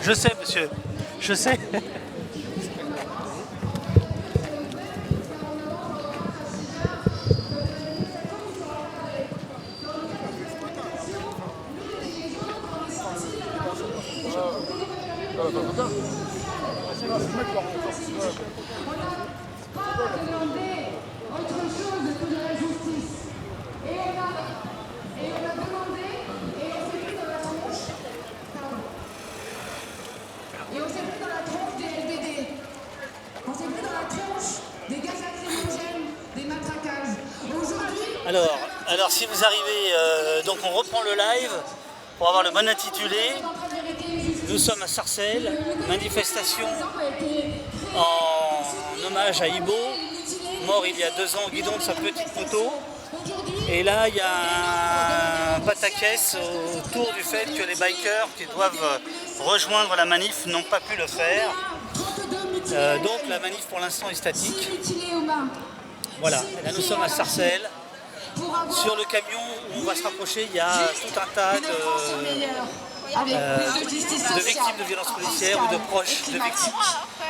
Je sais, monsieur. Je sais. Et on s'est pris dans la tronche des LBD. On s'est pris dans la tronche des gaz lacrymogènes, des matraquages. Aujourd'hui... Alors si vous arrivez, donc on reprend le live pour avoir le bon intitulé. Nous sommes à Sarcelles, manifestation en hommage à Ibo, mort il y a 2 ans au guidon de sa petite moto. Et là, il y a un pataquès autour du fait que les bikers qui doivent rejoindre la manif n'ont pas pu le faire. Donc la manif pour l'instant est statique. Voilà, et là nous sommes à Sarcelles. Sur le camion où on va se rapprocher, il y a tout un tas de victimes de violences policières ou de proches de victimes.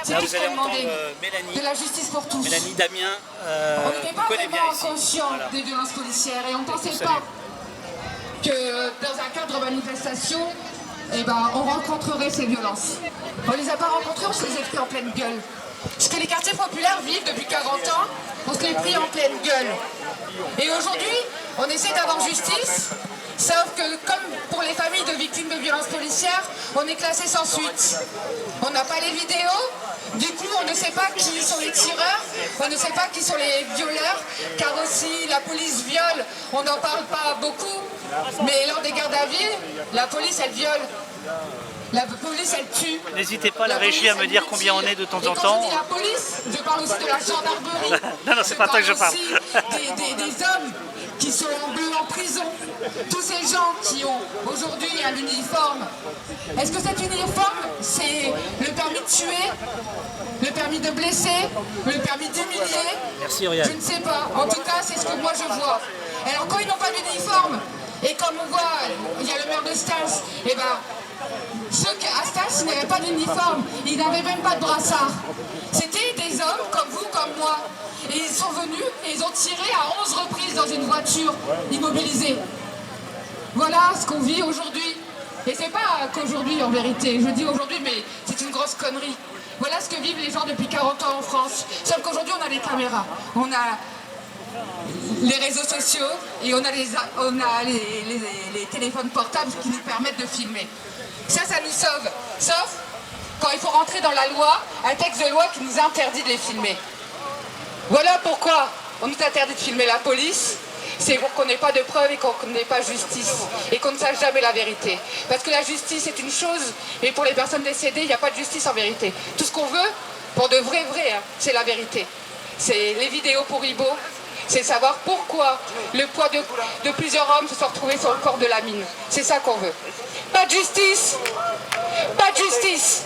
Là vous allez entendre Mélanie Damien, qu'on connaît bien ici. Conscient des violences policières et on ne pensait pas que dans un cadre de manifestation, on rencontrerait ces violences. On ne les a pas rencontrées, on se les a pris en pleine gueule. Ce que les quartiers populaires vivent depuis 40 ans, on se les pris en pleine gueule. Et aujourd'hui, on essaie d'avoir justice, sauf que comme pour les familles de victimes de violences policières, on est classé sans suite. On n'a pas les vidéos, du coup on ne sait pas qui sont les tireurs, on ne sait pas qui sont les violeurs, car aussi la police viole, on n'en parle pas beaucoup, mais lors des gardes à vue, la police elle viole. La police, elle tue. N'hésitez pas, la régie, à me dire combien on est de temps en temps. Quand je dis la police, je parle aussi de la gendarmerie. Non, c'est pas toi que je parle. Des hommes qui sont en bleu en prison. Tous ces gens qui ont aujourd'hui un uniforme. Est-ce que cet uniforme, c'est le permis de tuer, le permis de blesser, le permis d'humilier? Merci, Auriel. Je ne sais pas. En tout cas, c'est ce que moi je vois. Alors quand ils n'ont pas d'uniforme, et comme on voit, il y a le maire de Stas, ceux qui à Stas n'avaient pas d'uniforme, ils n'avaient même pas de brassard. C'était des hommes comme vous, comme moi. Et ils sont venus et ils ont tiré à 11 reprises dans une voiture immobilisée. Voilà ce qu'on vit aujourd'hui. Et c'est pas qu'aujourd'hui en vérité, je dis aujourd'hui, mais c'est une grosse connerie. Voilà ce que vivent les gens depuis 40 ans en France. Sauf qu'aujourd'hui on a les caméras, on a les réseaux sociaux et on a les téléphones portables qui nous permettent de filmer. Ça nous sauve. Sauf quand il faut rentrer dans la loi, un texte de loi qui nous interdit de les filmer. Voilà pourquoi on nous interdit de filmer la police. C'est pour qu'on n'ait pas de preuves et qu'on n'ait pas justice. Et qu'on ne sache jamais la vérité. Parce que la justice est une chose, mais pour les personnes décédées, il n'y a pas de justice en vérité. Tout ce qu'on veut, pour de vrai, c'est la vérité. C'est les vidéos pour Ibo. C'est savoir pourquoi le poids de plusieurs hommes se sont retrouvés sur le corps de la mine. C'est ça qu'on veut. Pas de justice. Pas de justice.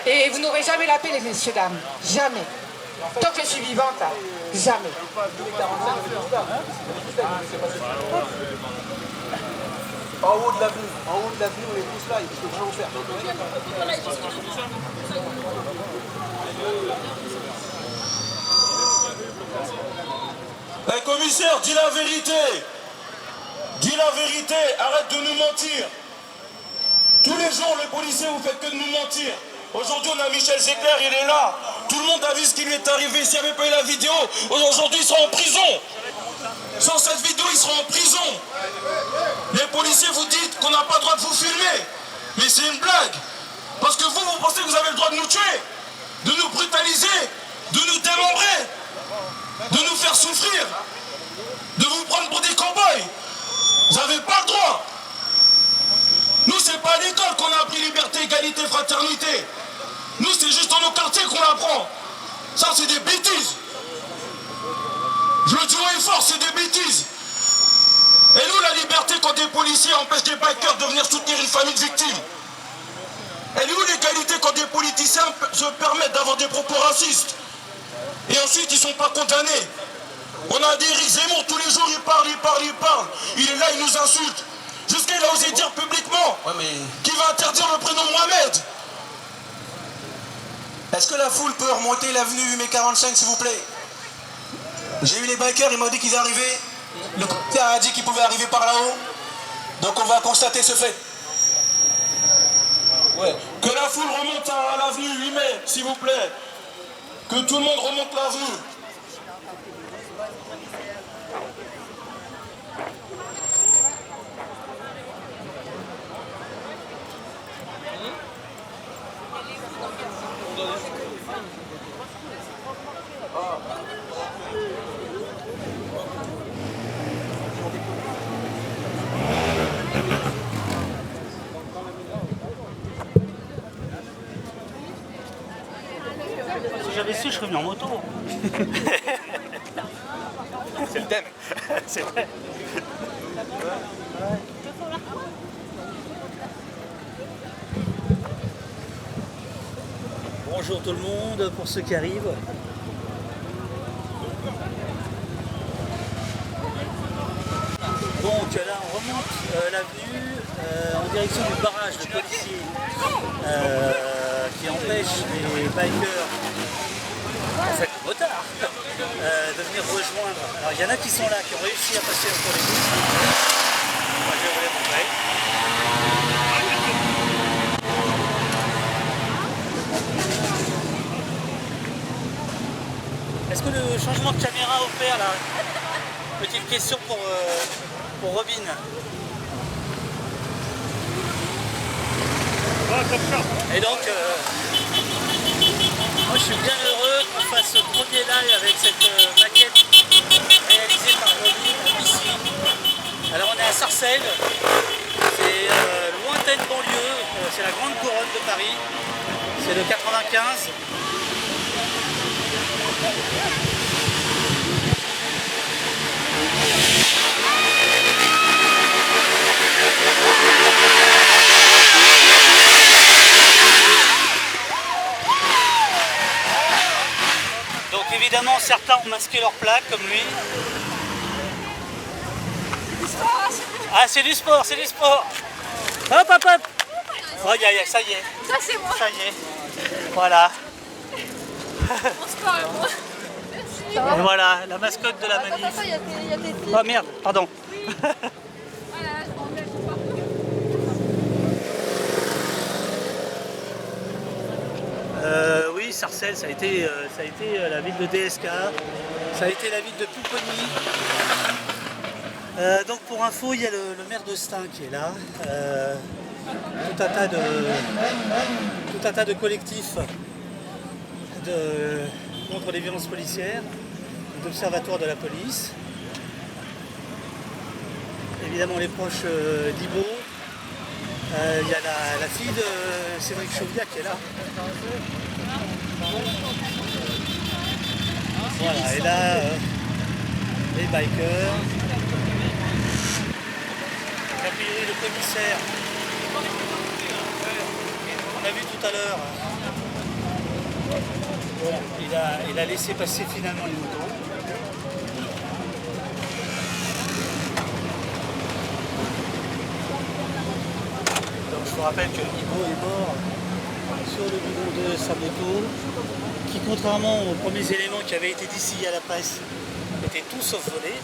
Et vous n'aurez jamais la paix, les messieurs, dames. Jamais. Tant que je suis vivante, là. Jamais. En haut de l'avenue, on est tous là, il faut rien faire. Eh, commissaire, dis la vérité. Dis la vérité, arrête de nous mentir. Tous les jours, les policiers, vous faites que de nous mentir. Aujourd'hui, on a Michel Zecler, il est là. Tout le monde a vu ce qui lui est arrivé. S'il n'y avait pas eu la vidéo, aujourd'hui, il sera en prison. Sans cette vidéo, il sera en prison. Les policiers, vous dites qu'on n'a pas le droit de vous filmer. Mais c'est une blague. Parce que vous pensez que vous avez le droit de nous tuer, de nous brutaliser, de nous démembrer, de nous faire souffrir, de vous prendre pour des cow-boys. Vous n'avez pas le droit. Nous, c'est pas à l'école qu'on a appris liberté, égalité, fraternité. Nous, c'est juste dans nos quartiers qu'on apprend. Ça, c'est des bêtises. Je le dis haut et fort, c'est des bêtises. Et nous, la liberté quand des policiers empêchent des bikers de venir soutenir une famille de victimes. Et nous, l'égalité quand des politiciens se permettent d'avoir des propos racistes. Et ensuite, ils ne sont pas condamnés. On a des Éric Zemmour, tous les jours, il parle. Il est là, il nous insulte. Jusqu'à il a osé dire publiquement qu'il va interdire le prénom Mohamed. la foule peut remonter l'avenue 8 mai 45 s'il vous plaît. J'ai eu les bikers, ils m'ont dit qu'ils arrivaient. Le commissaire a dit qu'ils pouvaient arriver par là-haut. Donc on va constater ce fait. Ouais. Que la foule remonte à l'avenue 8 mai, s'il vous plaît. Que tout le monde remonte l'avenue. Si j'avais su, je serais venu en moto. C'est le thème. C'est vrai. Bonjour tout le monde, pour ceux qui arrivent. Donc là on remonte l'avenue en direction du barrage de policiers qui empêche les bikers, en fait les motards, de venir rejoindre. Alors il y en a qui sont là, qui ont réussi à passer entre les bouts. Moi je vais vous les montrer. Est-ce que le changement de caméra opère là? Petite question pour Robin. Et donc, moi je suis bien heureux qu'on fasse ce premier live avec cette maquette réalisée par Robin ici. Alors on est à Sarcelles, c'est lointaine banlieue, c'est la grande couronne de Paris, c'est le 95. Donc évidemment certains ont masqué leur plaque comme lui. Ah c'est du sport, c'est du sport. Hop hop hop. Oh ça y est. Ça c'est moi. Ça y est. Voilà. On se parle. Et voilà, la mascotte de la manif. Attends, il y a tes filles. Oh merde, pardon. Voilà, je m'en vais partout. Oui, Sarcelles, ça a été la ville de DSK, ça a été la ville de Pupponi. Donc pour info, il y a le maire de Stein qui est là. Tout un tas de collectifs contre les violences policières, d'observatoire de la police. Évidemment les proches d'Ibo. Il y a la fille de Cédric Chauviat qui est là. Voilà, et là, les bikers. A priori, le commissaire, on a vu tout à l'heure, il a laissé passer finalement les motos. Donc je vous rappelle que Ibo est mort sur le bidon de sa moto, qui contrairement aux premiers éléments qui avaient été distillés à la presse, étaient tout sauf volés.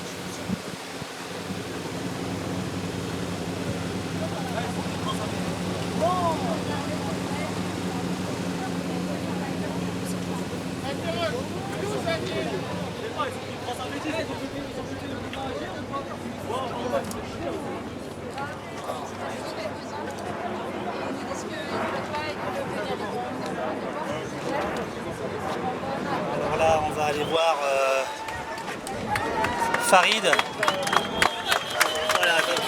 Alors là, on va aller voir Farid. Voilà, donc.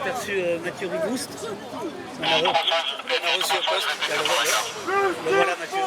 aperçu Mathieu Rigouste. On a reçu au poste. Le voilà Mathieu.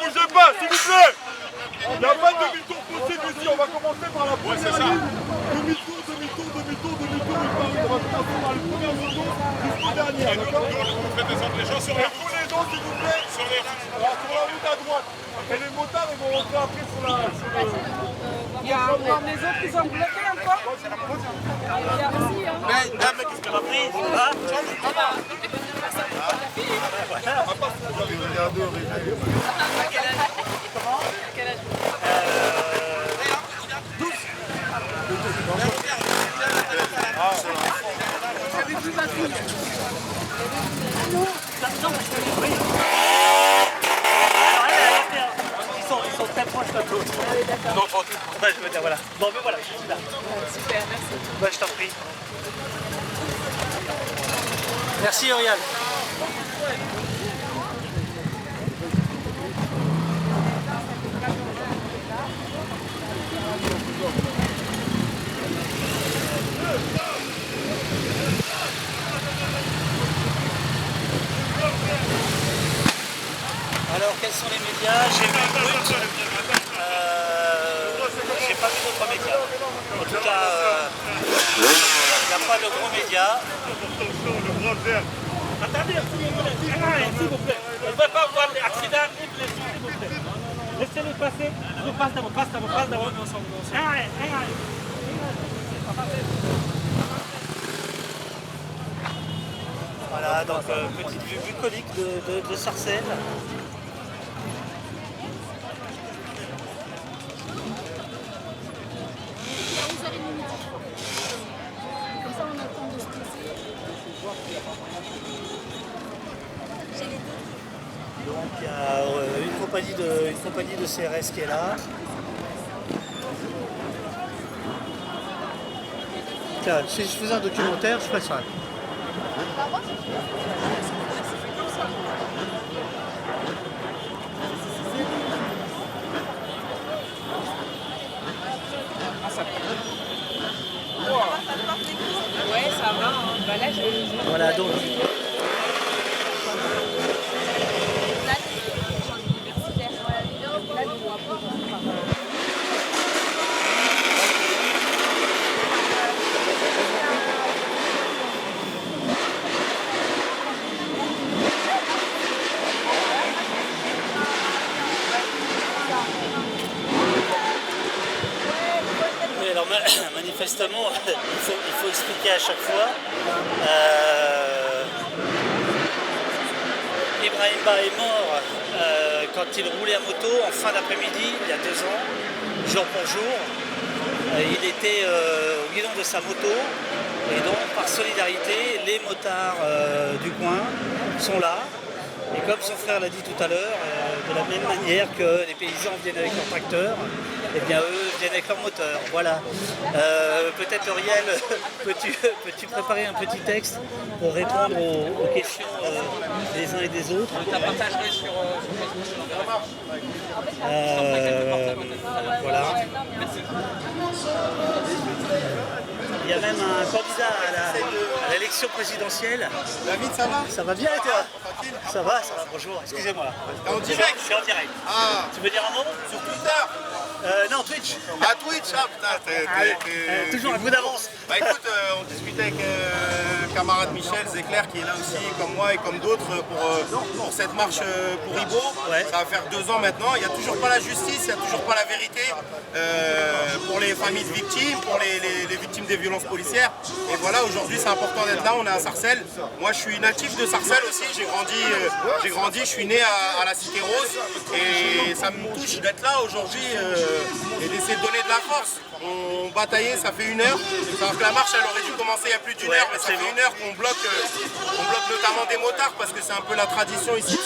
Bougez pas, s'il vous plaît. Il n'y a pas de demi-tour possible ici. On va commencer par la première ligne. Demi-tour. On va commencer par le premier moto jusqu'au dernier. D'accord? Vous faites descendre les gens sur les routes. Les gens, s'il vous plaît. Sur la route à droite. Et les motards, ils vont rentrer après sur la... Il y a encore des autres qui sont bloqués encore. Il y a aussi, hein. Mais qu'est-ce qu'on a pris? Quel âge? 12. Ils sont très proches l'un de l'autre. Je veux dire, voilà. Bon, mais voilà, je suis là. Super, merci. Bah, je t'en prie. Merci, Auriel. Alors, quels sont les médias? J'ai vu Brut. J'ai pas vu d'autres médias. En tout cas, il n'y a pas de gros médias. Attendez, s'il vous plaît. On ne va pas avoir d'accident ni blessure, s'il vous plaît. Laissez-les passer. Passe d'abord. Voilà, donc petite vue bucolique de Sarcelles. Comme ça, on a le temps de se poser. Donc il y a une compagnie de CRS qui est là. Tiens, si je faisais un documentaire, je ferais ça. Ouais, ça va. Hein. Bah là, Voilà, donc. Oui, alors manifestement, il faut expliquer à chaque fois. Ibrahim Ba est mort quand il roulait à moto en fin d'après-midi, il y a 2 ans, jour pour jour. Il était au guidon de sa moto et donc par solidarité, les motards du coin sont là. Et comme son frère l'a dit tout à l'heure, de la même manière que les paysans viennent avec leurs tracteurs, eh bien eux viennent avec leur moteur. Voilà. Peut-être Auriel, peux-tu préparer un petit texte pour répondre aux questions des uns et des autres? Je la partagerai sur Voilà. Il y a même un candidat à l'élection présidentielle. David, ça va? Ça va bien et toi? Ça va, bonjour, excusez-moi. En direct? Je suis en direct. Ah, Tu veux dire un mot? sur Twitter? Non, Twitch. À Twitch, ah putain, Toujours un coup d'avance. Bah écoute, on discutait avec camarade Michel Zecler qui est là aussi, comme moi et comme d'autres, pour cette marche pour Ibo. Ouais. Ça va faire 2 ans maintenant. Il n'y a toujours pas la justice, il n'y a toujours pas la vérité pour les familles de victimes, pour les victimes des violences policières. Et voilà, aujourd'hui c'est important d'être là. On est à Sarcelles. Moi je suis natif de Sarcelles aussi. J'ai grandi, je suis né à la Cité Rose. Et ça me touche d'être là aujourd'hui et d'essayer de donner de la force. On bataillait, ça fait 1 heure. Alors que la marche elle aurait dû commencer il y a plus d'1 heure, mais ça fait 1 heure qu'on bloque notamment des motards parce que c'est un peu la tradition ici de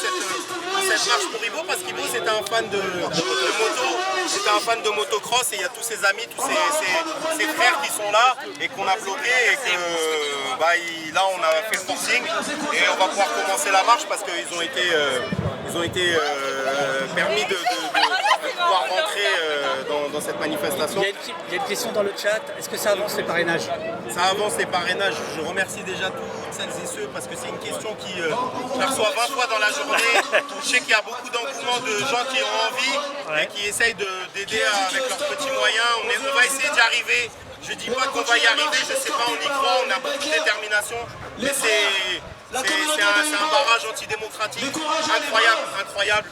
cette marche pour Ibo, parce qu'Ibo c'était un fan de moto, c'était un fan de motocross et il y a tous ses amis, tous ses frères qui sont là et qu'on a bloqué et que là on a fait le forcing et on va pouvoir commencer la marche parce qu'ils ont été permis de pouvoir rentrer dans cette manifestation. Il y a une question dans le chat. Est-ce que ça avance les parrainages? Ça avance les parrainages. Je remercie déjà toutes celles et ceux parce que c'est une question qui je la reçois 20 fois dans la journée. Je sais qu'il y a beaucoup d'engouement de gens qui ont envie et qui essayent d'aider avec leurs petits moyens. On va essayer d'y arriver. Je dis pas qu'on va y arriver, je sais pas, on y croit, on a beaucoup de détermination. Mais c'est un barrage antidémocratique incroyable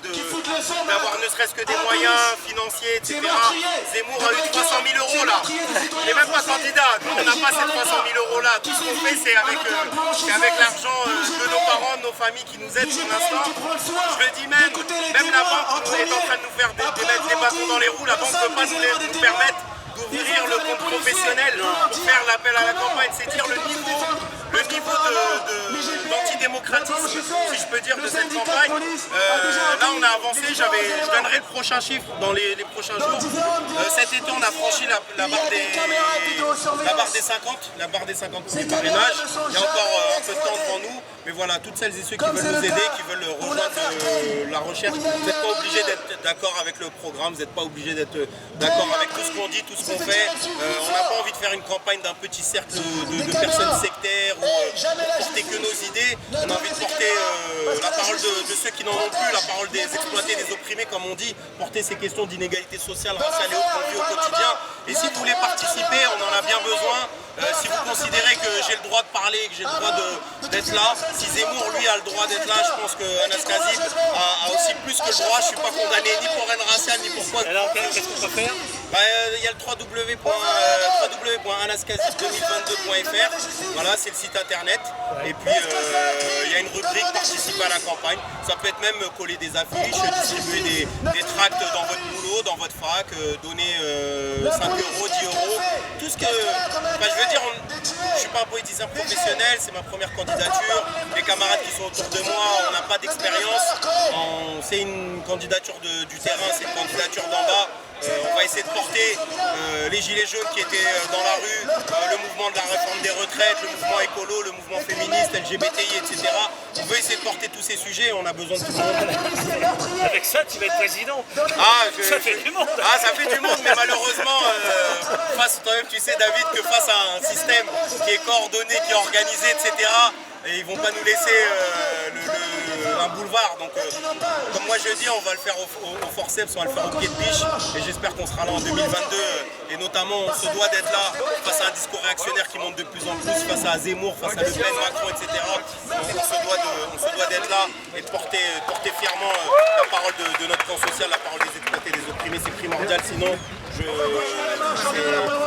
d'avoir ne serait-ce que des moyens financiers, etc. Zemmour a eu 300 000 euros là. Il n'est même pas candidat. Nous, on n'a pas ces 300 000 euros là. Tout ce qu'on fait, c'est avec l'argent de nos parents, de nos familles qui nous aident pour l'instant. Je le dis même la banque est en train de nous faire mettre des bâtons dans les roues. La banque ne peut pas nous permettre d'ouvrir le compte professionnel pour faire l'appel à la campagne. C'est dire le niveau d'antidémocratisme, si je peux dire, de cette campagne. Là, on a avancé. Je donnerai le prochain chiffre dans les prochains jours. Cet été, on a franchi la barre des 50. La barre des 50 pour les parrainages. Il y a encore un peu de temps devant nous. Mais voilà, toutes celles et ceux qui veulent nous aider, qui veulent rejoindre la recherche, vous n'êtes pas obligés d'être d'accord avec le programme, vous n'êtes pas obligés d'être d'accord avec tout ce qu'on dit, tout ce qu'on fait. On n'a pas envie de faire une campagne d'un petit cercle de personnes sectaires ou porter que nos idées. On a envie de porter la parole de ceux qui n'en ont plus, la parole des exploités, des opprimés, comme on dit, porter ces questions d'inégalité sociale, raciale et autres qu'on vit au quotidien. Et si vous voulez participer, on en a bien besoin. Si vous considérez que j'ai le droit de parler, que j'ai le droit d'être là, si Zemmour lui a le droit d'être là, je pense que Anas Kazib a aussi plus que le droit. Je ne suis pas condamné ni pour haine raciale ni pour quoi. Alors qu'est-ce qu'on peut faire? Il y a le www.anaskazib2022.fr. Voilà, c'est le site internet. Et puis il y a une rubrique participer à la campagne. Ça peut être même coller des affiches, distribuer des tracts dans votre boulot, dans votre fac, donner 5 euros, 10 euros. Tout ce que. Je veux dire, je ne suis pas un politicien professionnel, c'est ma première candidature. Les camarades qui sont autour de moi, on n'a pas d'expérience. C'est une candidature du terrain, c'est une candidature d'en bas. On va essayer de porter les gilets jaunes qui étaient dans la rue, le mouvement de la réforme des retraites, le mouvement écolo, le mouvement féministe, LGBTI, etc. On veut essayer de porter tous ces sujets et on a besoin de tout le monde. Avec ça, tu vas être président. Ça fait du monde. Ça fait du monde, mais malheureusement, toi-même, tu sais, David, que face à un système qui est coordonné, qui est organisé, etc., et ils vont pas nous laisser un boulevard. Donc comme moi je dis, on va le faire au forceps, on va le faire au pied de biche et j'espère qu'on sera là en 2022 et notamment on se doit d'être là face à un discours réactionnaire qui monte de plus en plus, face à Zemmour, face à Le Pen, Macron, etc. On se doit d'être là et de porter fièrement la parole de notre camp social, la parole des exploités, des opprimés, c'est primordial, sinon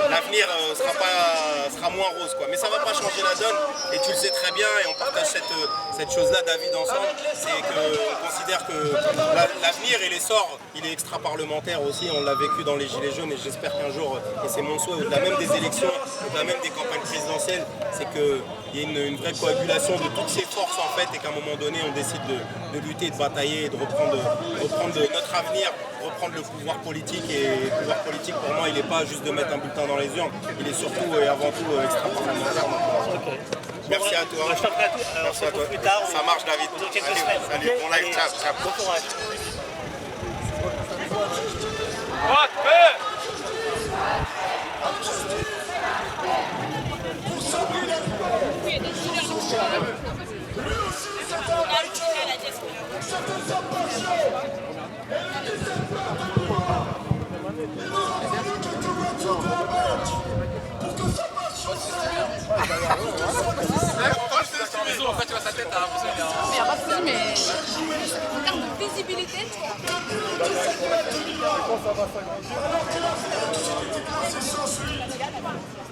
l'avenir sera moins rose, quoi. Mais ça va pas changer la donne et tu le sais très bien et on partage cette chose-là, David, ensemble. C'est qu'on considère que l'avenir et l'essor, il est extra-parlementaire aussi. On l'a vécu dans les Gilets jaunes et j'espère qu'un jour, et c'est mon souhait, au-delà même des élections, au-delà même des campagnes présidentielles, c'est qu'il y ait une vraie coagulation de toutes ces forces force en fait et qu'à un moment donné on décide de lutter, de batailler et de reprendre notre avenir, reprendre le pouvoir politique. Et le pouvoir politique pour moi il n'est pas juste de mettre un bulletin dans les urnes, il est surtout et avant tout extra-parlementaire. Ok. Merci à toi. Je t'en prie à toi. Alors, on se retrouve plus tard. Ça marche David. Dans quelques Salut, semaines. salut. Ok. Bon live, Allez, ciao, ciao. bon courage. Mais en termes de visibilité,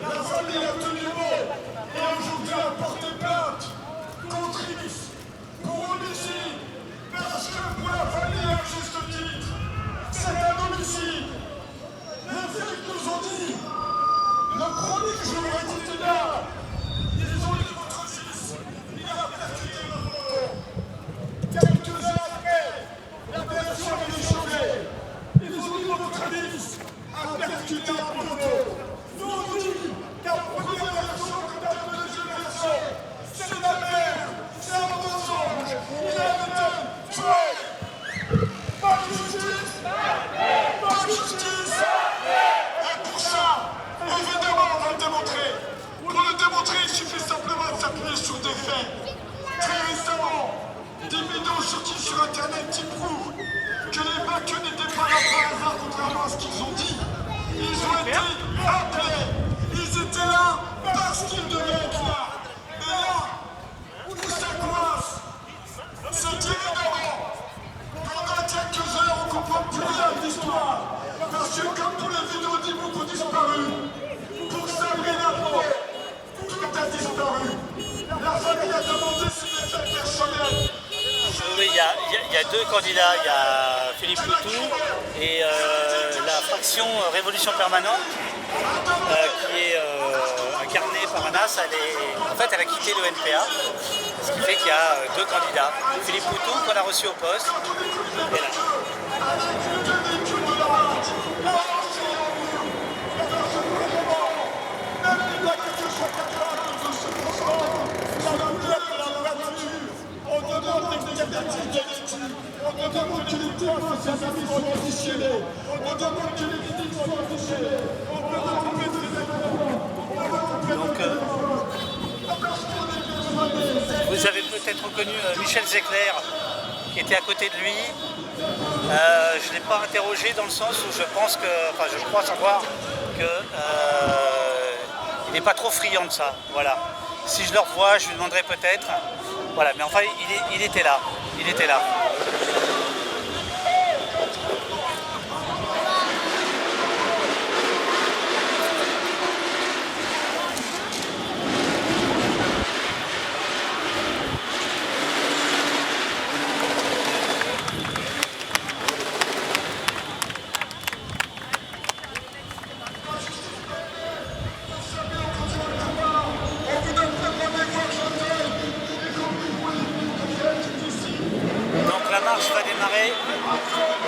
La famille a tenu bon et aujourd'hui a porté plainte contre X pour homicide parce que pour la famille, à juste titre, c'est un homicide. Les flics nous ont dit, le chronique, je vous l'ai dit tout à l'heure, ils ont eu votre fils, il a percuté notre moto. Quelques heures après, la version est changée. Ils ont dit votre fils a percuté un moto. Nous on dit qu'à première version, que la deuxième version, c'est la merde, c'est un mensonge, il a été tué. Pas de justice, pas de justice. Et pour ça, évidemment, on va le démontrer. Pour le démontrer, il suffit simplement de s'appuyer sur des faits. Très récemment, des vidéos sorties sur Internet qui prouvent que les vainqueurs n'étaient pas là par hasard, contrairement à ce qu'ils ont dit. Ils ont été appelés. Ils étaient là parce qu'ils devaient être là. Et là, où ça coince, c'est évidemment. Pendant quelques heures, on ne comprend plus rien de l'histoire. Parce que comme tous les vidéos d'Ibouk ont disparu, pour Sabrina Pro, tout a disparu. La famille a demandé si les faits personnels. Oui, il y a deux candidats. Il y a Philippe Poutou et la fraction Révolution Permanente qui est incarnée par Anas. En fait, elle a quitté le NPA, ce qui fait qu'il y a deux candidats. Philippe Poutou qu'on a reçu au poste. Et là. On demande des captatives de lecture, on demande que les témoins soient auditionnés, on demande que les victimes soient auditionnés, on peut retrouver des événements, on peut retrouver Vous avez peut-être reconnu Michel Zecler qui était à côté de lui. Je ne l'ai pas interrogé dans le sens où je pense que, enfin je crois savoir que il n'est pas trop friand de ça. Voilà. Si je le revois, je lui demanderai peut-être. Voilà, mais enfin il était là. Il était là.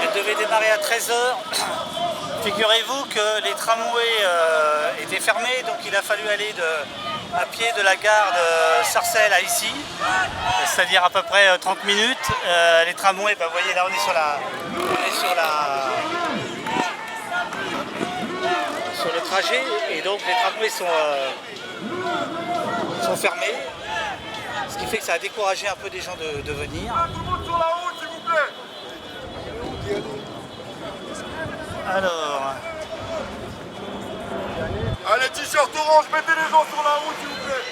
Elle devait démarrer à 13h. Figurez-vous que les tramways étaient fermés, donc il a fallu aller à pied de la gare de Sarcelles à ici, c'est-à-dire à peu près 30 minutes. Les tramways, vous voyez là on est sur le trajet, et donc les tramways sont fermés, ce qui fait que ça a découragé un peu des gens de venir. Tout le monde sur la route, s'il vous plaît. Alors... Allez, t-shirt orange, mettez les gens sur la route, s'il vous plaît.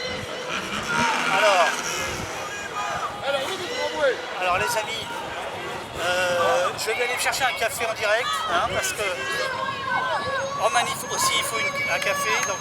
Alors les amis, je vais aller chercher un café en direct, hein, parce que en manif aussi il faut un café, donc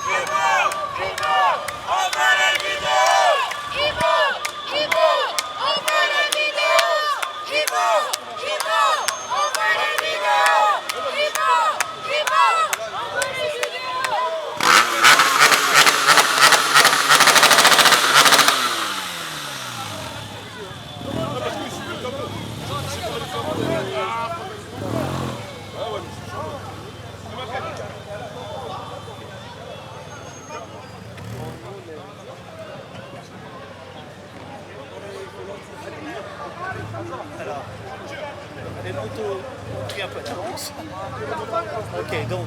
Alors, les motos ont pris un peu d'avance. Ok, donc.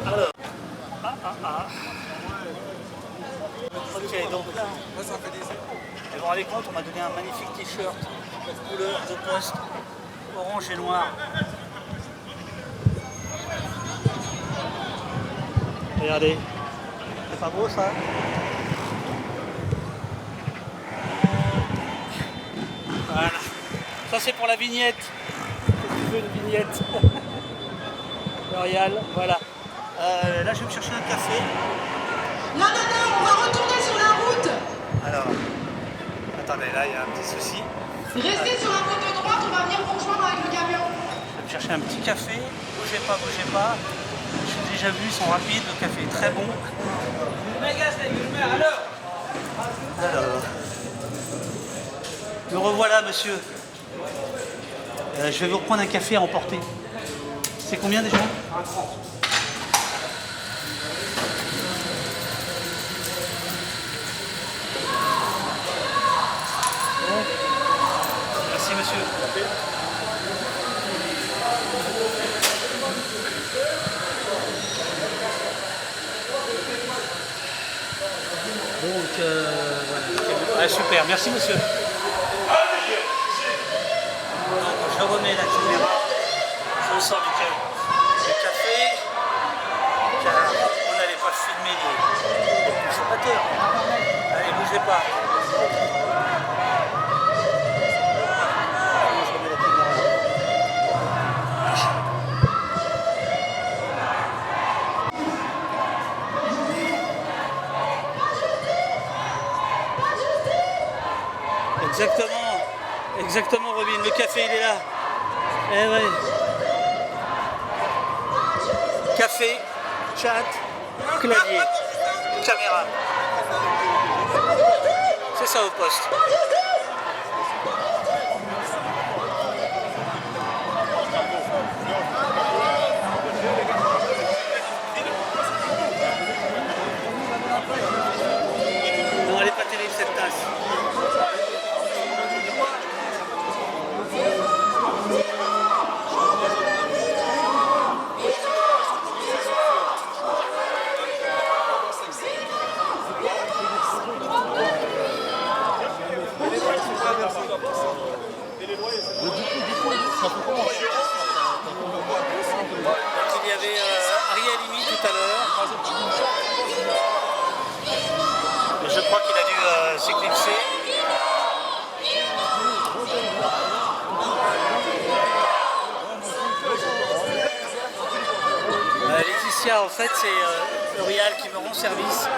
Alors. Ok, donc là. Vous vous rendez compte, on m'a donné un magnifique t-shirt, couleur de poste, orange et noir. Regardez, c'est pas beau ça? Voilà, ça c'est pour la vignette. Qu'est-ce que tu veux, une vignette? L'Oréal, voilà. Là je vais me chercher un café. Non, on va retourner sur la route. Alors, attendez, là il y a un petit souci. Restez sur la route de droite, on va venir vous rejoindre avec le camion. Je vais me chercher un petit café. Bougez pas. J'ai déjà vu, ils sont rapides, le café est très bon. Alors, me revoilà, monsieur. Je vais vous reprendre un café à emporter. C'est combien déjà? 1,30. Merci, monsieur. Donc, voilà. Super, merci monsieur. Donc, je remets la caméra, je sors du café, car on n'allait pas filmer les consommateurs. Allez, bougez pas. Je remets la caméra. Exactement Robin, le café il est là. Eh ouais. Café, chat, clavier, caméra. C'est ça au poste. Non, elle est pas terrible cette tasse. Il y avait Ariel Limi tout à l'heure. Je crois qu'il a dû s'éclipser. Laetitia, en fait, c'est L'Oréal qui me rend service.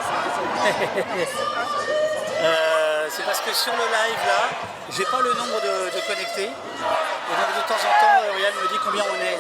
C'est parce que sur le live là, j'ai pas le nombre de connectés. Et donc de temps en temps, L'Oréal me dit combien on est.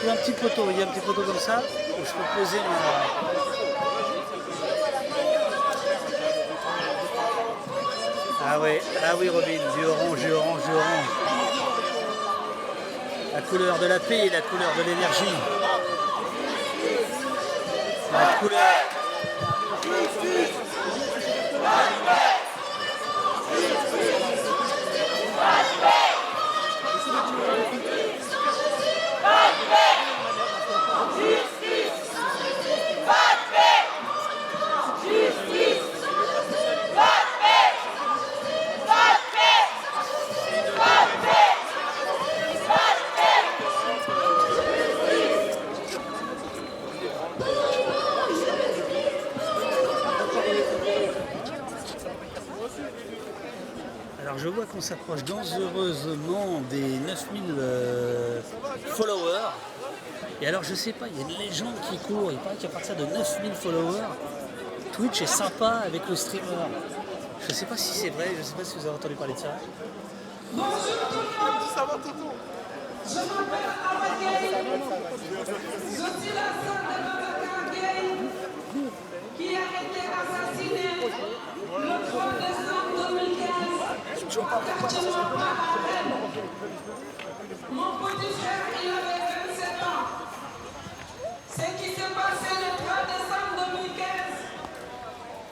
Un petit poteau, il y a un petit poteau comme ça où je peux poser ma... Ah ouais, ah oui Robin, du orange, du orange, du orange. La couleur de la paix, la couleur de l'énergie. La couleur. Alors je vois qu'on s'approche dangereusement des 9000 followers. Et alors je sais pas, il y a une légende qui court, il paraît qu'à partir de 9000 followers, Twitch est sympa avec le streamer. Je sais pas si c'est vrai, je sais pas si vous avez entendu parler de ça. Bonjour tout le monde. Ça va, Tonton? Je m'appelle Abagaï. Je suis la sœur de Babacar Gueye qui a été assassiné le 3 décembre 2015 au quartier Nord à Rennes. Mon petit frère, il avait 27 ans. Ce qui s'est passé le 3 décembre 2015,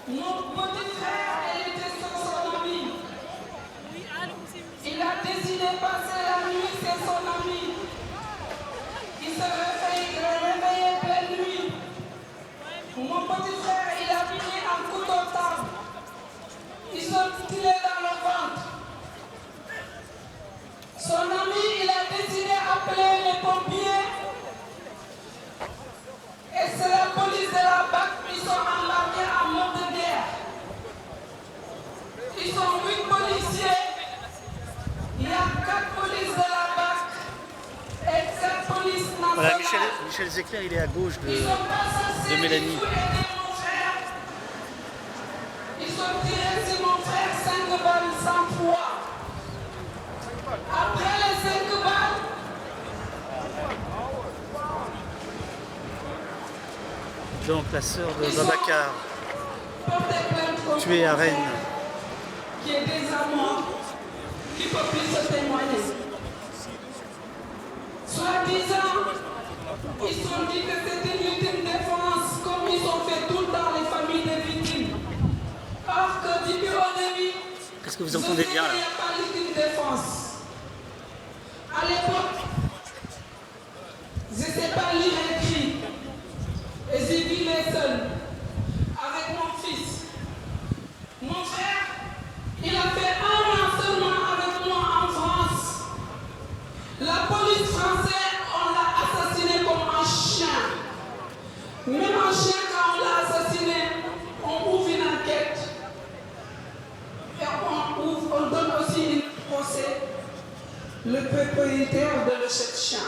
mon petit frère, il était sur son ami. Il a décidé de passer la nuit chez son ami. Il se réveillait pleine nuit. Mon petit frère, il a mis un couteau au table. Ils sont tirés dans le ventre. Son ami, il a décidé d'appeler les pompiers. Et c'est la police de la BAC, ils sont embarqués en mode de guerre. Ils sont 8 policiers. Il y a 4 polices de la BAC et 7 polices nationales. Voilà, Michel Zecler, il est à gauche de Mélanie. Ils ont tiré sur mon frère 5 balles sans fois. Après les 5 balles, donc la sœur de Babacar, tuée à Rennes. qui est des amours, qui peut plus se témoigner. Soi-disant, ils ont dit que c'était une ultime défense, comme ils ont fait tout le temps les familles des victimes. Or que depuis au début, Qu'est-ce que vous entendez bien là? il n'y a pas l'ultime défense. À l'époque, je ne sais pas lire et écrire. Et j'ai vivais seul, avec mon fils. Mon frère, il a fait 1 an seulement avec moi en France. La police française, on l'a assassiné comme un chien. Même un chien, quand on l'a assassiné, on ouvre une enquête. Et on donne aussi un procès. Le propriétaire de ce chien.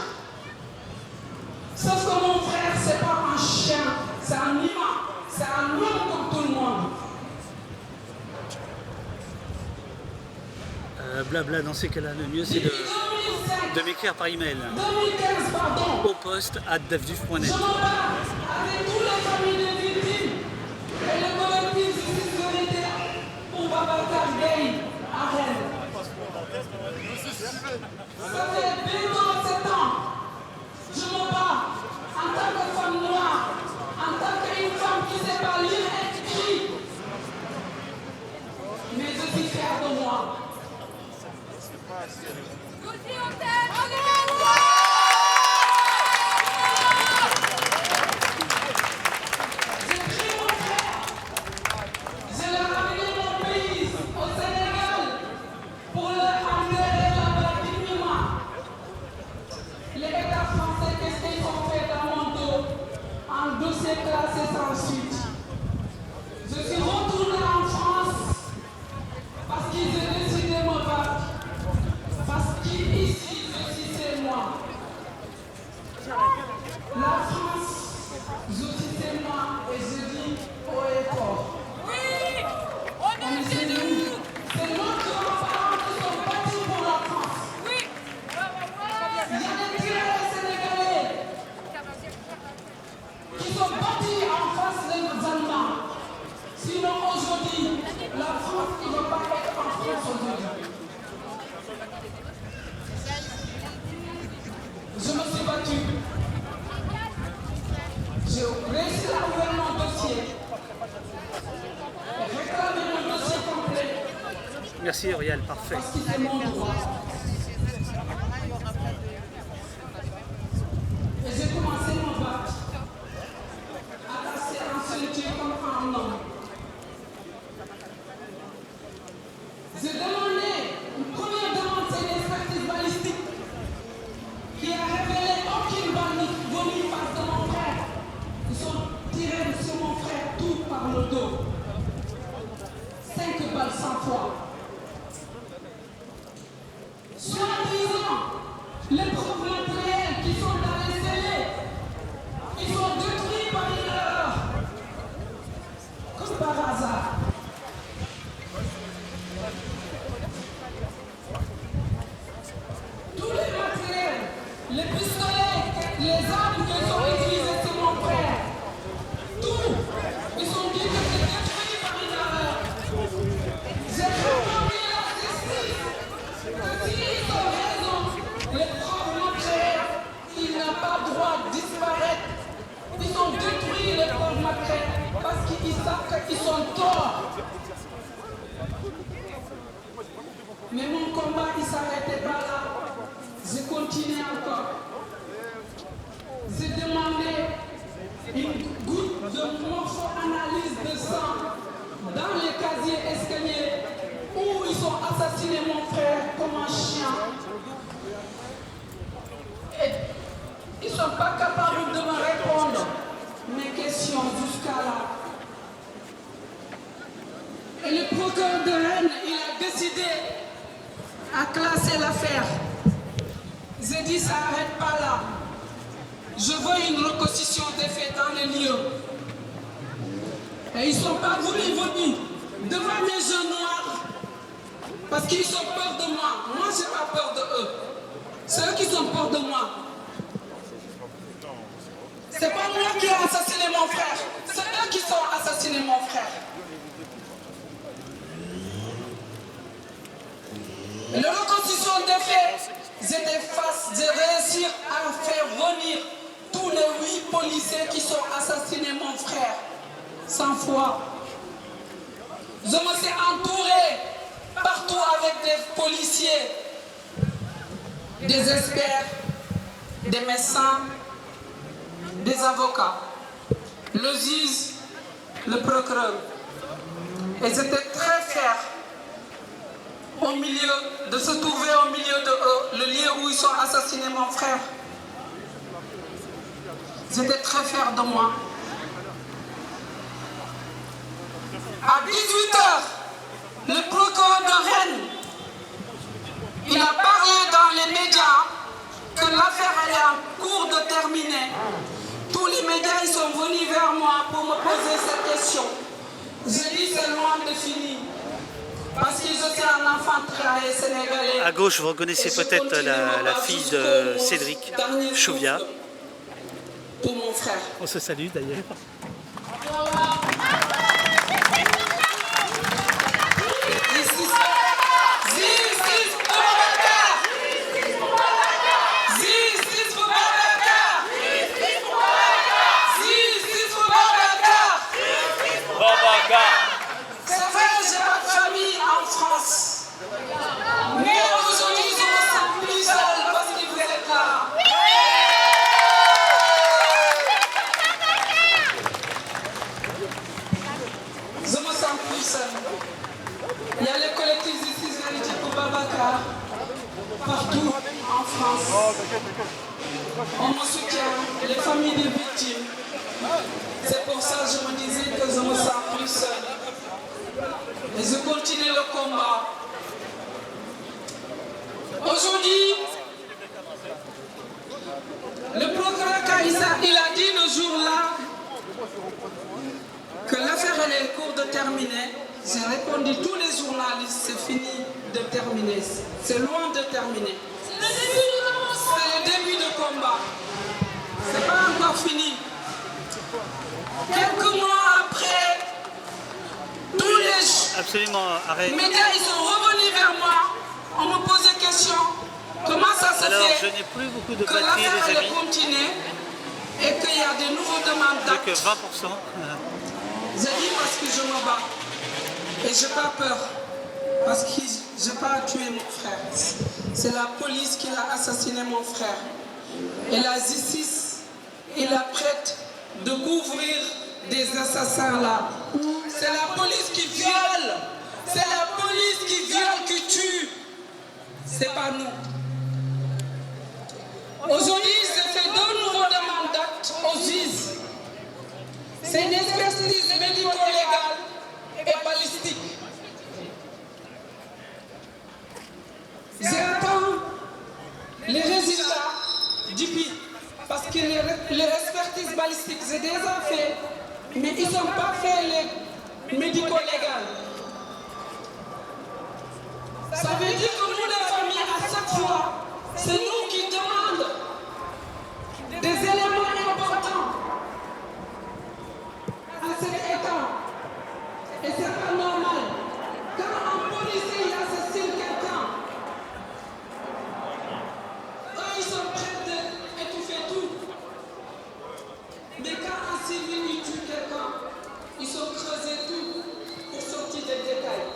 Sauf que mon frère, c'est pas un chien, c'est un humain, c'est un homme comme tout le monde. Blabla, dans ces cas-là, le mieux c'est de m'écrire par email 2015, pardon. au poste@davduf.net. Je m'en bats avec toutes les familles de victimes et le collectif Justice Vérité pour Babacar Gueye à Rennes. Ça fait bientôt 7 ans. Je me bats en tant que femme noire, en tant qu'une femme qui ne sait pas lire et écrire. Mais je suis fière de moi. J'ai pris mon frère. Je l'ai ramené mon pays, au Sénégal, pour le enterrer là-bas dignement. L'État français, qu'est-ce qu'ils ont fait dans mon dos? Un dossier classé sans suite. Je suis retourné en France parce qu'ils ont décidé de me battre. Parce qu'ici, je suis Merci Uriel, parfait. Et j'ai commencé mon bac à passer en solitude comme un homme. J'ai demandé une première demande, c'est une expertise balistique qui a révélé aucune balle venue face de mon frère. Ils sont tirés sur mon frère tout par le dos. 5 balles 100 fois. Soi-disant, les preuves matérielles qui sont dans les scellés, ils sont détruits par une erreur. Comme par hasard. Tous les matériels, les pistolets, les armes qui sont utilisées sur mon frère, tout, ils sont dit que c'est détruit par une erreur. J'ai demandé à la justice que s'ils ont raison, les preuves matérielles, il n'a pas le droit de disparaître. Ils ont détruit les preuves matérielles parce qu'ils savent qu'ils sont torts. Mais mon combat, il ne s'arrêtait pas là. J'ai continué encore. J'ai demandé une goutte de morpho-analyse de sang dans les casiers escaliers où ils ont assassiné mon frère comme un chien. Et ils ne sont pas capables de me répondre mes questions jusqu'à là. Et le procureur de Rennes, il a décidé à classer l'affaire. J'ai dit, ça n'arrête pas là. Je veux une reconstitution des faits dans les lieux. Et ils ne sont pas venus devant mes yeux noirs parce qu'ils ont peur de moi. Moi, je n'ai pas peur de eux. C'est eux qui ont peur de moi. C'est pas moi qui ai assassiné mon frère. C'est eux qui ont assassiné mon frère. Et la reconstitution des faits, j'étais face, j'ai réussi à faire venir tous les 8 policiers qui ont assassiné mon frère 100 fois. Je me suis entouré partout avec des policiers, des experts, des médecins, des avocats, le juge, le procureur. Et j'étais très fier de se trouver au milieu de eux, le lieu où ils ont assassiné mon frère. J'étais très fier de moi. À 18h, le procureur de Rennes, il a parlé dans les médias que l'affaire est en cours de terminer. Tous les médias ils sont venus vers moi pour me poser cette question. J'ai dit c'est loin de finir. Parce que je suis un enfant travaillé sénégalais. À gauche, vous reconnaissez peut-être la fille de Cédric Chouviat. Pour mon frère. On se salue d'ailleurs. Mais aujourd'hui, je me sens plus seule parce que vous êtes là. Je me sens plus seule. Il y a les collectifs Justice Vérité pour Babacar partout en France. On me soutient, les familles des victimes. C'est pour ça que je me disais que je me sens plus seule. Et je continue le combat. Aujourd'hui, le procureur Kaïssa, il a dit le jour-là que l'affaire est en cours de terminer. J'ai répondu, tous les journalistes, c'est fini de terminer. C'est loin de terminer. C'est le début du combat. C'est pas encore fini. Quelques mois après, tous les médias ils sont revenus vers moi. On me pose des questions. Comment ça se Alors, fait je n'ai plus beaucoup de que batterie, l'affaire les amis. continue et qu'il y a de nouveaux demandes d'actes. Plus que 20%. Je dis parce que je me bats et je n'ai pas peur. parce que je n'ai pas tué mon frère. C'est la police qui a assassiné mon frère. Et la justice, il est prête de couvrir des assassins là. C'est la police qui viole. C'est la police qui viole, qui tue. C'est pas nous. Aujourd'hui, j'ai fait 2 nouveaux demandes d'actes aux juges. C'est une expertise médico-légale et balistique. J'attends les résultats du PI. Parce que les expertises balistiques, j'ai déjà fait, mais ils n'ont pas fait les médico-légales. Ça veut dire que nous, les familles, à chaque fois, c'est nous qui demandons des éléments importants à cet État. Et c'est pas normal. Quand un policier assassine quelqu'un, eux, ils sont prêts d'étouffer tout. Mais quand un civil tue quelqu'un, ils sont creusés tout pour sortir des détails.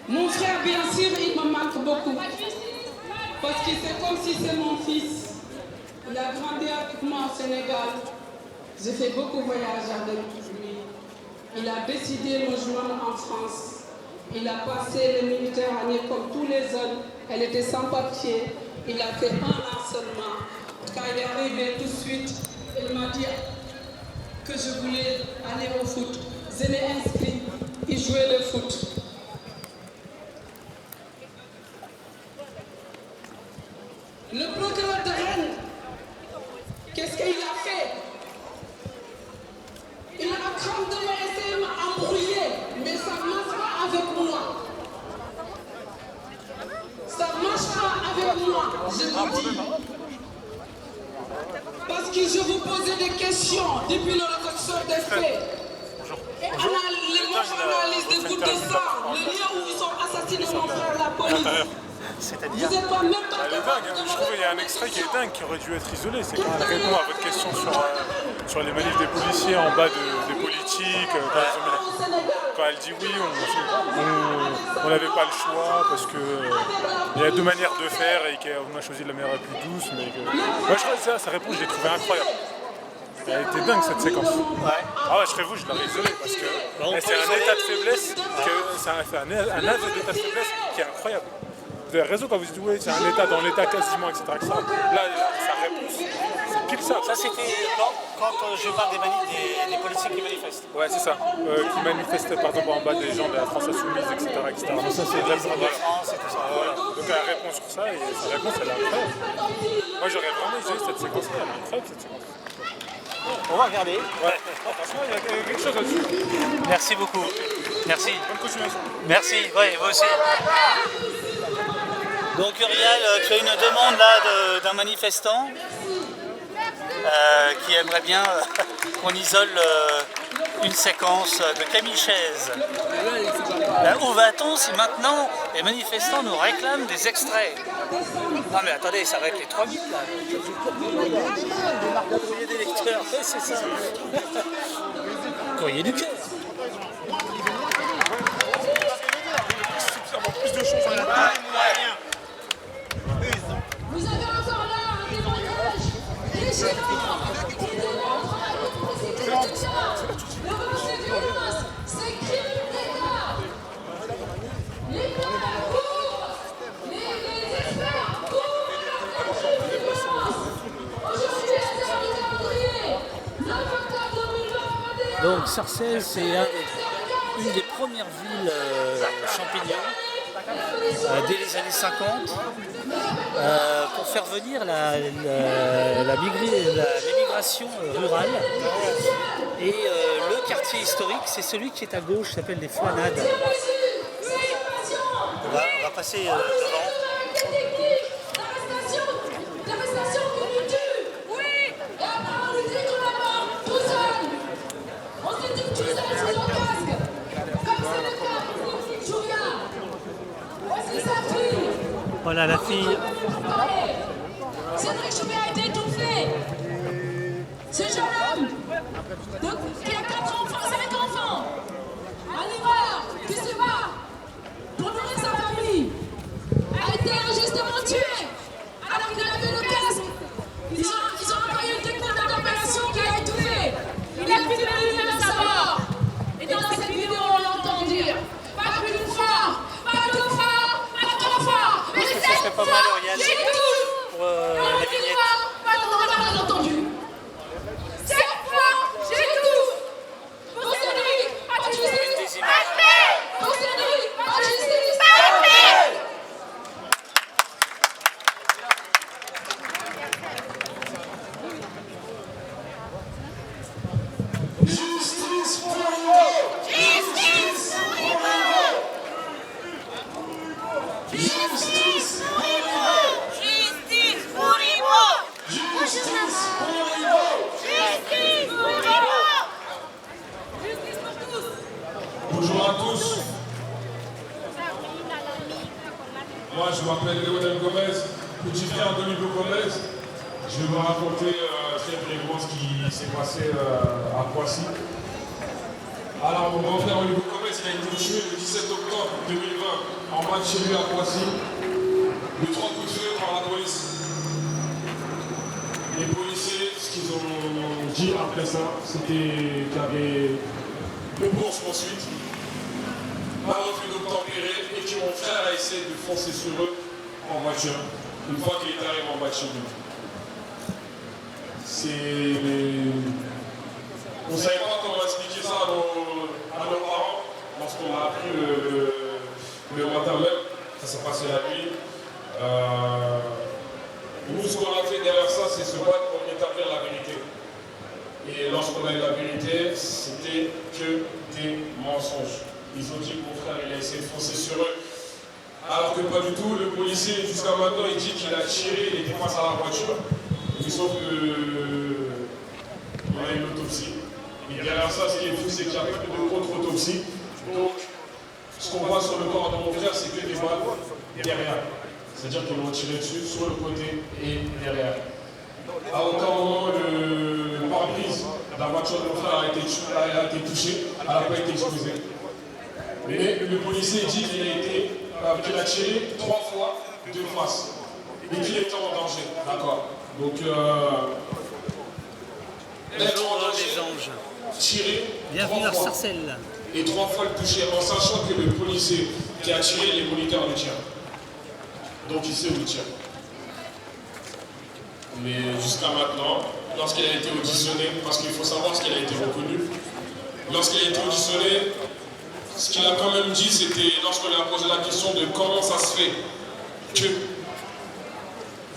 Mon frère, bien sûr, il me manque beaucoup. Parce que c'est comme si c'est mon fils. Il a grandi avec moi au Sénégal. J'ai fait beaucoup de voyages avec lui. Il a décidé de me joindre en France. Il a passé les militaires années comme tous les autres. Elle était sans papier. Il a fait 1 an seulement. Quand il est arrivé tout de suite, il m'a dit que je voulais aller au foot. Je l'ai inscrit. Il jouait le foot. Le procureur de Rennes, qu'est-ce qu'il a fait? Il a craint de essayer de m'embrouiller, mais ça ne marche pas avec moi. Ça ne marche pas avec moi, je vous dis. Parce que je vous posais des questions depuis le reconstruction des faits. Et les analyses des gouttes de sang, le lieu où ils sont assassinés mon frère, la police. C'est-à-dire elle est dingue, hein. Je trouve qu'il y a un extrait qui est dingue, qui aurait dû être isolé. C'est quand elle répond à votre question sur les manifs des policiers en bas des politiques. Quand elle dit oui, on n'avait pas le choix parce qu'il y a 2 manières de faire et qu'on a choisi la manière la plus douce. Mais moi, je trouve sa réponse, je l'ai trouvée incroyable. Elle était dingue cette séquence. Ouais. Ah ouais, je serais vous, je l'aurais isolée parce que c'est un état de faiblesse, c'est un aveu d'état de faiblesse qui est incroyable. Vous avez raison quand vous dites oui, c'est un état dans l'état quasiment, etc. Là, sa réponse, c'est pile ça. Ça, c'était quand je parle des policiers qui manifestent. Ouais, c'est ça. Qui manifestaient par exemple en bas des gens de la France Insoumise, etc. Donc ça, c'est exactement ça. Voilà. Donc elle répond sur ça et sa réponse, elle est incroyable. Moi, j'aurais vraiment isolé cette séquence-là. Elle est incroyable, cette séquence. On va regarder. Ouais. Franchement, il y a quelque chose là-dessus. Merci beaucoup. Merci. Bonne continuation. Merci. Oui, vous aussi. Donc Uriel, tu as une demande là d'un manifestant qui aimerait bien qu'on isole une séquence de Camille Chaise. Là, où va-t-on si maintenant les manifestants nous réclament des extraits? Non mais attendez, ça va être les 3 minutes là. Courrier des lecteurs, c'est ça. Courrier du cœur. Plus de choses à la Vous avez encore là un témoignage déchirant qui démontre à l'atrocité de ça. Devant ces violences, ces crimes d'État. Les médias courent, les experts courent à la violence. Aujourd'hui, la terre du calendrier, 9 octobre 2021. Donc Sarcelles, c'est une des premières villes champignons dès les années 50 pour faire venir l'immigration rurale. Et le quartier historique, c'est celui qui est à gauche, qui s'appelle les Fouanades. On va passer devant. L'arrestation qui nous tue. Oui. Et après on nous dit qu'on est mort tout seul. On se dit tout seul sous nos casques. Comme c'est le cas pour Julia. Voici sa fille. Voilà la fille. Cédric Chouviat a été étouffé. Ce depuis le début de sa mort. Et dans cette vidéo, on l'entend dire pas qu'une fois, pas deux fois, pas trois fois, mais sept fois, j'ai tout. Pas qu'une fois, pas deux fois, on l'a entendu. 7 fois, j'ai tout. Pour Cédric, pas de justice. Pour Cédric, pas de justice. Justice pour Hugo! Justice pour Hugo! Justice pour Hugo! Justice pour Hugo! Justice pour Hugo! Justice pour Hugo! Justice pour tous. Bonjour à tous. Moi, je m'appelle Léonel Gomez, petit frère de Hugo Gomez. Je vais vous raconter très brièvement ce qui s'est passé à Poissy. Alors, mon grand frère Hugo Gomez, il a été tué le 17 octobre 2020 en bas de chez lui à Poissy. De 3 coups de feu par la police. Les policiers, ce qu'ils ont dit après ça, c'était qu'il y avait deux poursuites, un refus d'obtempérer et que mon frère a essayé de foncer sur eux en voiture, une fois qu'il est arrivé en bas de chez lui. On ne savait pas comment expliquer ça à nos parents lorsqu'on a appris le matin même, ça s'est passé la nuit. Nous, ce qu'on a fait derrière ça, c'est se battre pour établir la vérité. Et lorsqu'on a eu la vérité, c'était que des mensonges. Ils ont dit que mon frère il a essayé de foncer sur eux. Alors que pas du tout, le policier jusqu'à maintenant il dit qu'il a tiré, il était face à la voiture. Mais sauf que on a une autopsie. Et derrière ça, ce qui est fou, c'est qu'il n'y a pas de contre-autopsie. Donc, ce qu'on voit sur le corps de mon frère, c'est que des balles derrière. C'est-à-dire qu'ils l'ont tiré dessus, sur le côté et derrière. À aucun moment, le pare-brise de la voiture de mon frère a été touché, elle n'a pas été explosée. Mais le policier dit qu'il a tiré 3 fois de face et qu'il était en danger. D'accord. Donc, être en danger, tirer 3 fois et 3 fois le toucher en sachant que le policier qui a tiré les moniteurs de tir. Donc il sait où il tire. Mais jusqu'à maintenant, lorsqu'il a été auditionné, parce qu'il faut savoir ce qu'il a été reconnu, lorsqu'il a été auditionné, ce qu'il a quand même dit, c'était lorsqu'on lui a posé la question de comment ça se fait que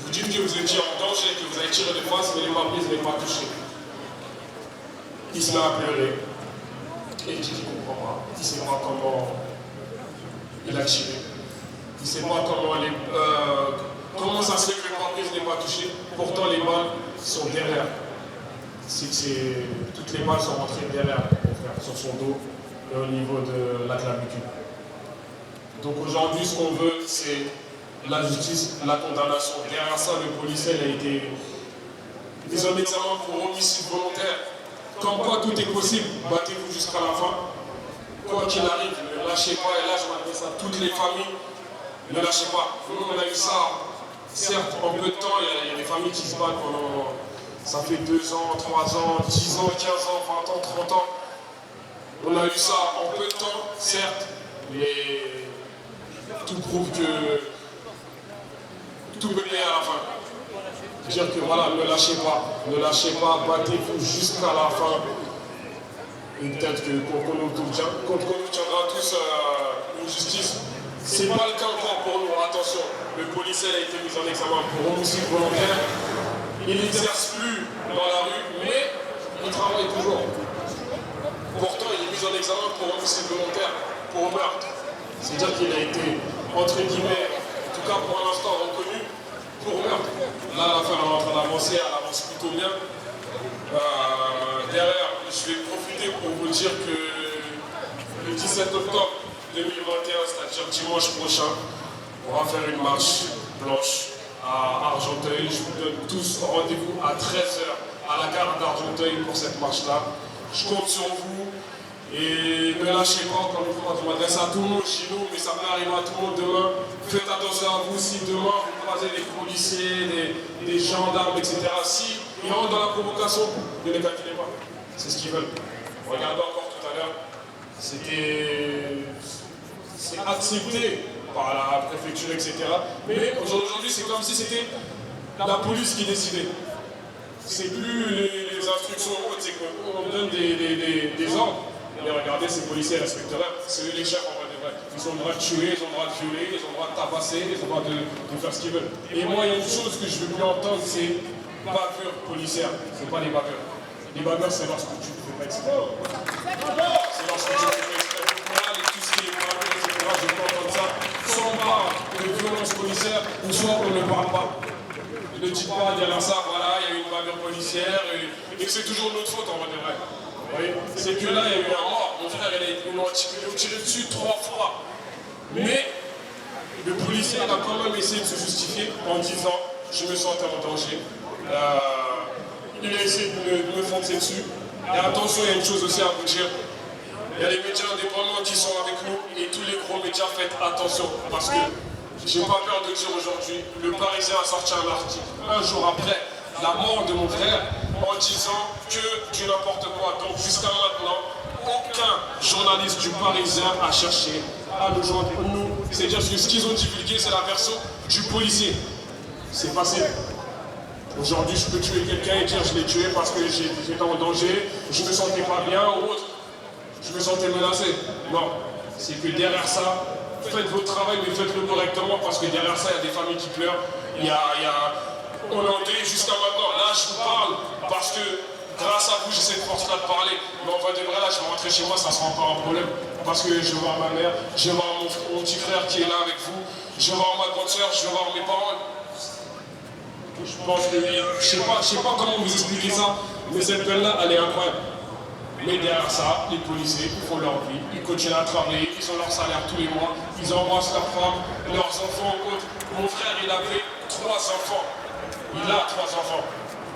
vous dites que vous étiez en danger, que vous avez tiré de face, mais les pare-brises n'est pas touché. Il se met à pleurer. Et il dit qu'il ne comprend pas. Il ne sait pas comment il a tiré. Il ne sait pas comment ça se fait que le pare-brise n'est pas touché. Pourtant, les balles sont derrière. Toutes les balles sont rentrées derrière, sur son dos et au niveau de la clavicule. Donc aujourd'hui, ce qu'on veut, c'est la justice, la condamnation. Derrière ça, le policier a été mis en examen pour homicide volontaire. Comme quoi tout est possible, battez-vous jusqu'à la fin. Quoi qu'il arrive, ne lâchez pas. Et là, je m'adresse à toutes les familles. Ne lâchez pas. Nous, on a eu ça, certes, en peu de temps. Il y a des familles qui se battent pendant, ça fait 2 ans, 3 ans, 10 ans, 15 ans, 20 ans, 30 ans. On a eu ça en peu de temps, certes, mais tout prouve que tout peut aller à la fin. Dire que voilà, ne lâchez pas, battez-vous jusqu'à la fin. Et peut-être qu'on nous tiendra tous une justice. C'est pas le cas encore pour nous, attention. Le policier a été mis en examen pour homicide volontaire. Il n'exerce plus dans la rue, mais il travaille toujours. Pourtant, il est mis en examen pour homicide volontaire, pour meurtre. C'est-à-dire qu'il a été, entre guillemets, en tout cas pour l'instant reconnu, pour meurtre. Là, l'affaire est en train d'avancer, elle avance plutôt bien. Derrière, je vais profiter pour vous dire que le 17 octobre 2021, c'est-à-dire dimanche prochain, on va faire une marche blanche à Argenteuil. Je vous donne tous rendez-vous à 13 h à la gare d'Argenteuil pour cette marche-là. Je compte sur vous et ne lâchez pas, encore une fois, je m'adresse à tout le monde chez nous, mais ça peut arriver à tout le monde demain. Faites attention à vous si demain vous croisez des policiers, des gendarmes, etc. Si ils rentrent dans la provocation, ne les calculez pas. c'est ce qu'ils veulent. Regardez encore tout à l'heure, c'est accepté par la préfecture, etc. Mais aujourd'hui, c'est comme si c'était la police qui décidait. C'est plus les instructions hautes, c'est qu'on donne des ordres. Mais regardez, ces policiers respecteurs, c'est eux les chefs en vrai de vrai. Ils ont le droit de tuer, ils ont le droit de violer, ils ont le droit de tabasser, ils ont le droit de faire ce qu'ils veulent. Et moi, il y a une chose que je ne veux plus entendre, c'est bavure policière. C'est pas les bavures. Les bavures, c'est lorsque tu ne fais pas exprès. C'est lorsque tu ne fais pas exprès. Voilà, tout ce qui est bavure, etc. Je ne veux pas entendre ça. Soit on parle de violence policière, ou soit on ne parle pas. Ne dites pas, il y a ça, voilà, il y a eu une bavure policière, et c'est toujours notre faute en vrai de vrai. C'est que là, il y a eu un mort. Mon frère, ils l'ont tiré dessus 3 fois. Mais le policier a quand même essayé de se justifier en disant je me sentais en danger. Il a essayé de me foncer dessus. Et attention, il y a une chose aussi à vous dire. Il y a les médias indépendants qui sont avec nous et tous les gros médias, faites attention. Parce que j'ai pas peur de dire aujourd'hui, le Parisien a sorti un article un jour après la mort de mon frère en disant que du n'importe quoi. Donc jusqu'à maintenant, aucun journaliste du Parisien a cherché à nous joindre. C'est-à-dire que ce qu'ils ont divulgué, c'est la version du policier. C'est facile. Aujourd'hui, je peux tuer quelqu'un et dire je l'ai tué parce que j'étais en danger, je me sentais pas bien ou autre. Je me sentais menacé. Non. C'est que derrière ça, faites votre travail, mais faites-le correctement parce que derrière ça, il y a des familles qui pleurent. On en est jusqu'à maintenant. Là, je vous parle parce que grâce à vous, j'ai cette force-là de parler. Mais en fait, de vrai, là, je vais rentrer chez moi, ça sera encore un problème. Parce que je vais voir ma mère, je vais voir mon petit frère qui est là avec vous, je vais voir ma grande soeur, je vais voir mes parents. Je pense que, je sais pas comment vous expliquer ça, mais cette peine-là, elle est incroyable. Mais derrière ça, les policiers font leur vie, ils continuent à travailler, ils ont leur salaire tous les mois, ils embrassent leurs femmes, leurs enfants en compte. Mon frère, il avait 3 enfants. Il a 3 enfants.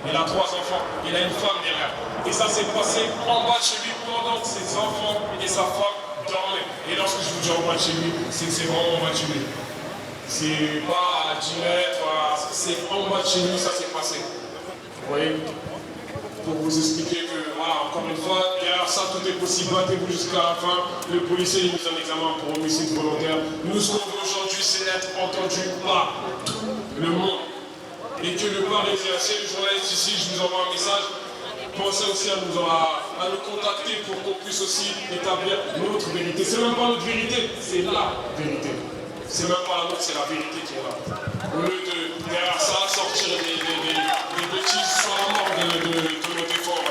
Il a 3 enfants. Il a une femme derrière. Et ça s'est passé en bas de chez lui pendant que ses enfants et sa femme dormaient. Et lorsque je vous dis en bas de chez lui, c'est que c'est vraiment en bas de chez lui. C'est pas à 10 mètres, c'est en bas de chez lui, ça s'est passé. Vous voyez? Pour vous expliquer que, voilà, encore une fois, derrière ça, tout est possible. Battez-vous jusqu'à la fin. Le policier il nous a mis un examen pour homicide volontaire. Nous, ce qu'on veut aujourd'hui, c'est être entendu par tout le monde. Et que le Parisien, si le journaliste ici, je vous envoie un message, pensez aussi à nous contacter pour qu'on puisse aussi établir notre vérité. C'est même pas notre vérité, c'est la vérité. C'est même pas la nôtre, c'est la vérité qui est là. Au lieu de, derrière ça, sortir des bêtises sur la mort de nos efforts.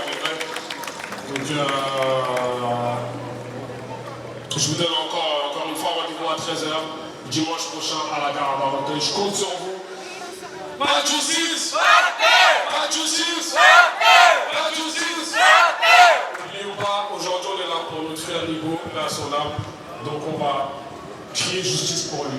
Donc, je vous donne encore une fois rendez-vous à 13h, dimanche prochain à la gare à Barenton. Je compte sur vous. Pas de justice! Pas de justice! Pas de justice! N'oubliez pas, aujourd'hui on est là pour notre frère Nigo, là son âme. Donc on va crier justice pour lui.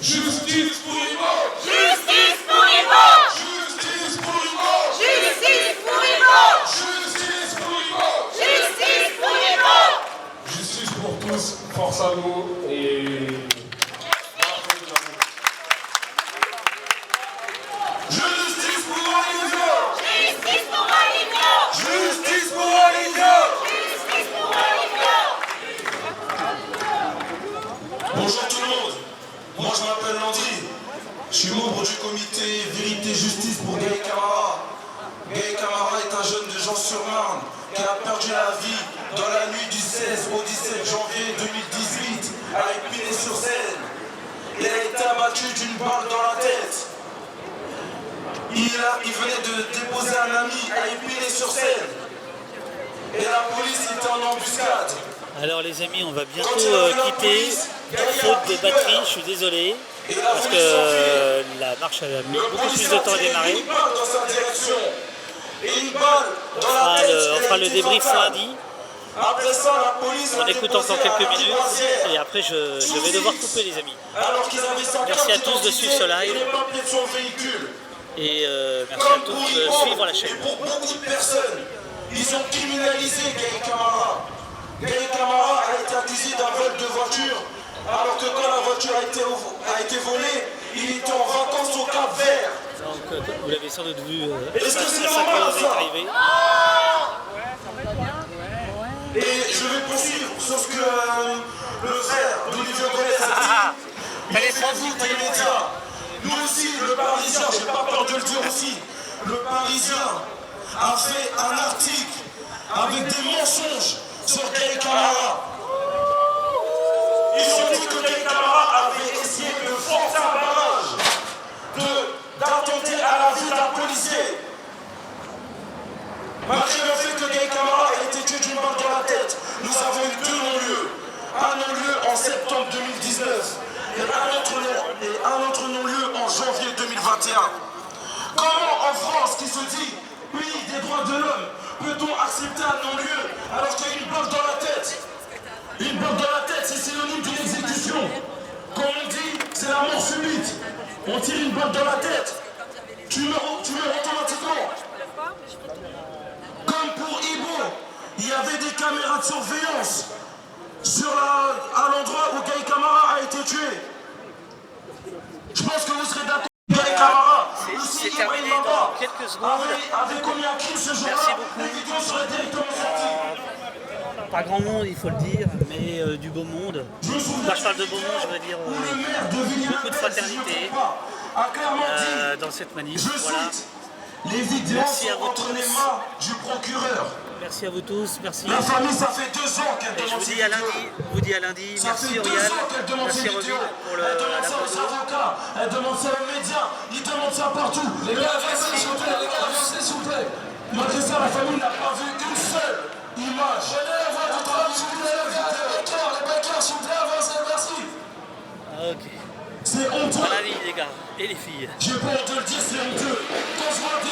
Justice pour Nigo! Justice pour Nigo! Justice pour Nigo! Justice pour Nigo! Justice pour Nigo! Justice pour Nigo! Justice pour tous, force à nous et... Justice pour Aligno! Justice pour Aligno! Justice pour Aligno! Justice pour Aligno! Bonjour tout le monde, moi je m'appelle Landry, je suis membre du comité Vérité Justice pour Gaël Camara. Gaël Camara est un jeune de Jean-sur-Marne qui a perdu la vie dans la nuit du 16 au 17 janvier 2018 à Épinay-sur-Seine. Il a été abattu d'une balle dans la tête. Il venait de déposer un ami à Épinay-sur-Seine. Et la police était en embuscade. Alors les amis, on va bientôt quitter, faute de batterie, je suis désolé, parce que la marche a mis beaucoup plus de temps à démarrer. On fera le débrief lundi. Après ça, la police on écoute encore quelques minutes et après je vais devoir couper les amis. Merci à tous de suivre ce live et merci à tous de suivre la chaîne. Et pour beaucoup de personnes, ils ont criminalisé Gaël Camara. Gaël Camara a été accusé d'un vol de voiture, alors que quand la voiture a été volée, il était en vacances au Cap Vert. Donc vous l'avez sans doute vu, est-ce que c'est normal ça? Et je vais poursuivre sur ce que le frère d'Olivier Gomez a dit. Nous aussi, le Parisien, j'ai pas peur de le dire aussi, le Parisien a fait un article avec des mensonges sur Gay Camara. Ils ont dit que Gay Camara avait essayé de forcer un barrage, d'attenter à la vie d'un policier. Malgré le fait que Gay Camara a été tué d'une balle dans la tête, nous avons eu 2 non-lieux. Un non-lieu en septembre 2019 et un autre non-lieu en janvier 2021. Comment en France, qui se dit pays des droits de l'homme, peut-on accepter un non-lieu alors qu'il y a une balle dans la tête? Une balle dans la tête, c'est synonyme d'une exécution. Comme on dit, c'est la mort subite. On tire une balle dans la tête, tu meurs automatiquement. Comme pour Ibo, il y avait des caméras de surveillance à l'endroit où Gay Camara a été tué. Je pense que vous serez d'accord. Gay Camara, c'est terminé dans quelques secondes. avait commis un crime ce jour-là, les vidéos seraient directement sorties. Pas grand monde, il faut le dire, mais du beau monde. Quand je parle de beau monde, je veux dire beaucoup de fraternité dans cette manif. Voilà. Les vidéos sont entre les mains du procureur. Merci à vous tous, merci. La famille, ça fait 2 ans qu'elle demande. Et je vous dis à lundi, merci Auriel, merci Robin pour la photo. Elle demande ça aux médias, ils demandent ça partout. Les gars, avancez s'il vous plaît, avancez s'il vous plaît. Malgré ça, la famille n'a pas vu une seule image. Venez, on voit du travail, s'il vous plaît, les bikers, s'il vous plaît, avancez, merci. Ok. C'est honteux. À la vie les gars et les filles. J'ai pas honte de le dire, c'est honteux. Quand je vois